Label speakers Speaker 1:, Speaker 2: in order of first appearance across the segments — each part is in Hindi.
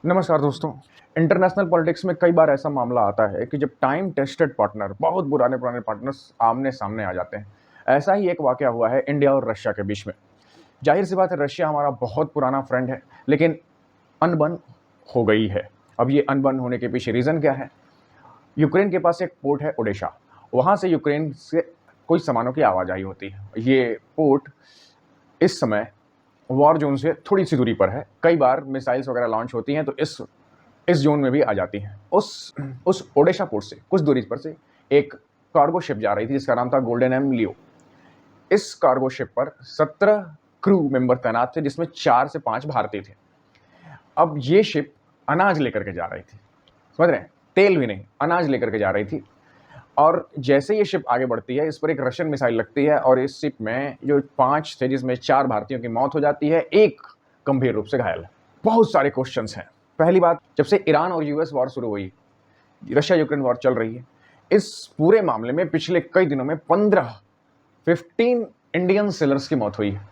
Speaker 1: नमस्कार दोस्तों। इंटरनेशनल पॉलिटिक्स में कई बार ऐसा मामला आता है कि जब टाइम टेस्टेड पार्टनर, बहुत पुराने पुराने पार्टनर्स आमने सामने आ जाते हैं। ऐसा ही एक वाकया हुआ है इंडिया और रशिया के बीच में। जाहिर सी बात है, रशिया हमारा बहुत पुराना फ्रेंड है, लेकिन अनबन हो गई है। अब ये अनबन होने के पीछे रीज़न क्या है? यूक्रेन के पास एक पोर्ट है ओडेशा, वहाँ से यूक्रेन से कोई सामानों की आवाजाही होती है। ये पोर्ट इस समय वॉर जोन से थोड़ी सी दूरी पर है। कई बार मिसाइल्स वगैरह लॉन्च होती हैं तो इस जोन में भी आ जाती हैं। उस ओडेशा पोर्ट से कुछ दूरी पर से एक कार्गो शिप जा रही थी जिसका नाम था गोल्डन एम लियो। इस कार्गो शिप पर 17 क्रू मेंबर तैनात थे, जिसमें 4 से 5 भारतीय थे। अब ये शिप अनाज लेकर के जा रही थी, समझ रहे हैं? तेल भी नहीं, अनाज लेकर के जा रही थी। और जैसे ये शिप आगे बढ़ती है, इस पर एक रशियन मिसाइल लगती है और इस शिप में जो 5 थे, जिसमें 4 भारतीयों की मौत हो जाती है, एक गंभीर रूप से घायल है। बहुत सारे क्वेश्चंस हैं। पहली बात, जब से ईरान और यूएस वॉर शुरू हुई, रशिया यूक्रेन वॉर चल रही है, इस पूरे मामले में पिछले कई दिनों में 15 इंडियन सेलर्स की मौत हुई है।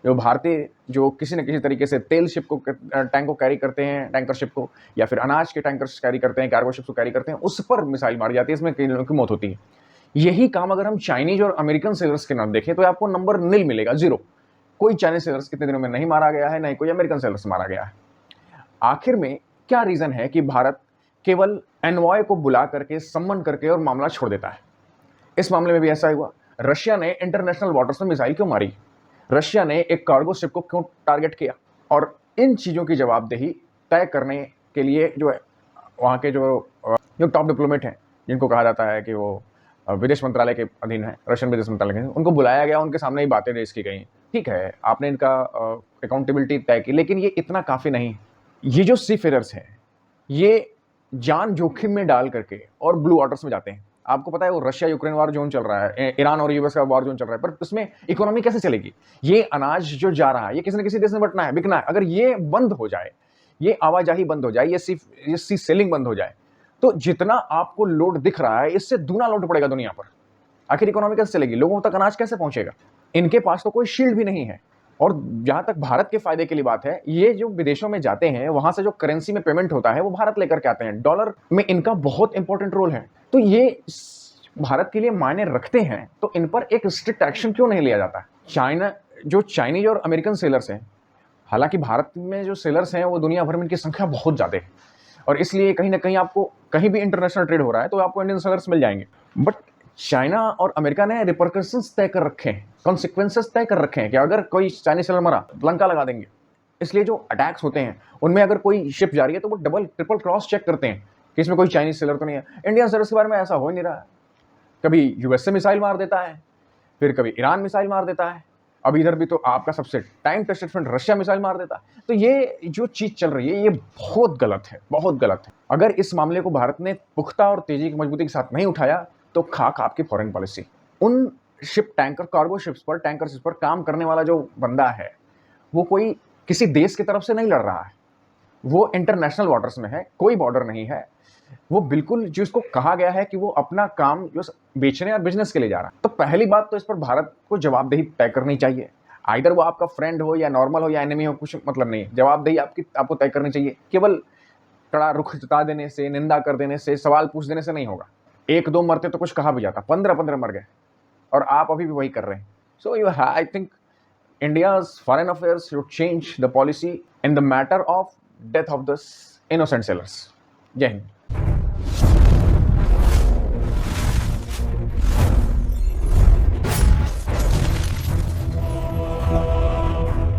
Speaker 1: जो भारतीय, जो किसी न किसी तरीके से तेल शिप को, टैंक को कैरी करते हैं, टैंकर शिप को, या फिर अनाज के टैंकर्स कैरी करते हैं, कार्गो शिप को कैरी करते हैं, उस पर मिसाइल मारी जाती है, इसमें कई लोगों की मौत होती है। यही काम अगर हम चाइनीज और अमेरिकन सेलर्स के नाम देखें तो आपको नंबर नील मिलेगा, 0। कोई चाइनीज सेलर्स इतने दिनों में नहीं मारा गया है, नहीं कोई अमेरिकन सेलर्स मारा गया है। आखिर में क्या रीजन है कि भारत केवल एनवॉय को बुला करके, सम्मन करके और मामला छोड़ देता है? इस मामले में भी ऐसा हुआ। रशिया ने इंटरनेशनल वाटर्स में मिसाइल क्यों मारी? रशिया ने एक कार्गो शिप को क्यों टारगेट किया? और इन चीज़ों की जवाबदेही तय करने के लिए जो है, वहाँ के जो टॉप डिप्लोमेट हैं, जिनको कहा जाता है कि वो विदेश मंत्रालय के अधीन है, रशियन विदेश मंत्रालय के, उनको बुलाया गया, उनके सामने ही बातें रेज की गई। ठीक है, आपने इनका अकाउंटेबिलिटी तय की, लेकिन ये इतना काफ़ी नहीं। ये जो सी फेरर्स हैं, ये जान जोखिम में डाल करके और ब्लू वाटर्स में जाते हैं। आपको पता है वो रशिया यूक्रेन वॉर जोन चल रहा है, ईरान और यूएस का वॉर जोन चल रहा है, पर उसमें इकोनॉमी कैसे चलेगी? ये अनाज जो जा रहा है, ये किसी न किसी देश में बंटना है, बिकना है। अगर ये बंद हो जाए, ये आवाजाही बंद हो जाए, ये सी सेलिंग बंद हो जाए, तो जितना आपको लोड दिख रहा है, इससे दूना लोड पड़ेगा दुनिया पर। आखिर इकोनॉमी कैसे चलेगी? लोगों तक अनाज कैसे पहुंचेगा? इनके पास तो कोई शील्ड भी नहीं है। और जहां तक भारत के फायदे के लिए बात है, ये जो विदेशों में जाते हैं, वहां से जो करेंसी में पेमेंट होता है वो भारत लेकर के आते हैं। डॉलर में इनका बहुत इंपॉर्टेंट रोल है। तो ये भारत के लिए मायने रखते हैं, तो इन पर एक स्ट्रिक्ट एक्शन क्यों नहीं लिया जाता? जो चाइनीज और अमेरिकन सेलर्स हैं, हालांकि भारत में जो सेलर्स हैं वो दुनिया भर में इनकी संख्या बहुत ज्यादा है, और इसलिए कहीं ना कहीं आपको कहीं भी इंटरनेशनल ट्रेड हो रहा है तो आपको इंडियन सेलर्स मिल जाएंगे। बट चाइना और अमेरिका ने रिपरकशंस तय कर रखे हैं, कॉन्सिक्वेंसेस तय कर रखे हैं कि अगर कोई चाइनीज सेलर मरा, लंका लगा देंगे। इसलिए जो अटैक्स होते हैं उनमें अगर कोई शिप जा रही है तो वो डबल ट्रिपल क्रॉस चेक करते हैं कि इसमें कोई चाइनीज सेलर तो नहीं है। इंडियन सेलर्स के बारे में ऐसा हो ही नहीं रहा है। कभी यूएस से मिसाइल मार देता है, फिर कभी ईरान मिसाइल मार देता है, अब इधर भी तो आपका सबसे time tested friend Russia missile मार देता है। तो ये जो चीज चल रही है, ये बहुत गलत है, बहुत गलत है। अगर इस मामले को भारत ने पुख्ता और तेजी की मजबूती के साथ नहीं उठाया तो खाक आपकी फॉरेन पॉलिसी। उन शिप, टैंकर, कार्गो शिप्स पर, टैंकर शिप्स पर काम करने वाला जो बंदा है, वो कोई किसी देश की तरफ से नहीं लड़ रहा है, वो इंटरनेशनल वाटर्स में है, कोई बॉर्डर नहीं है। वो बिल्कुल जिसको कहा गया है कि वो अपना काम जो बेचने और बिजनेस के लिए जा रहा है। तो पहली बात तो इस पर भारत को जवाबदेही तय करनी चाहिए। आइदर वो आपका फ्रेंड हो या नॉर्मल हो या एनिमी हो, कुछ मतलब नहीं है। जवाबदेही आपको तय करनी चाहिए। केवल कड़ा रुख जता देने से, निंदा कर देने से, सवाल पूछ देने से नहीं होगा। 1-2 मरते तो कुछ कहा भी जाता, 15-15 मर गए और आप अभी भी वही कर रहे हैं। So I think India's foreign affairs should change the policy in the matter of death of the innocent sailors. जय हिंद।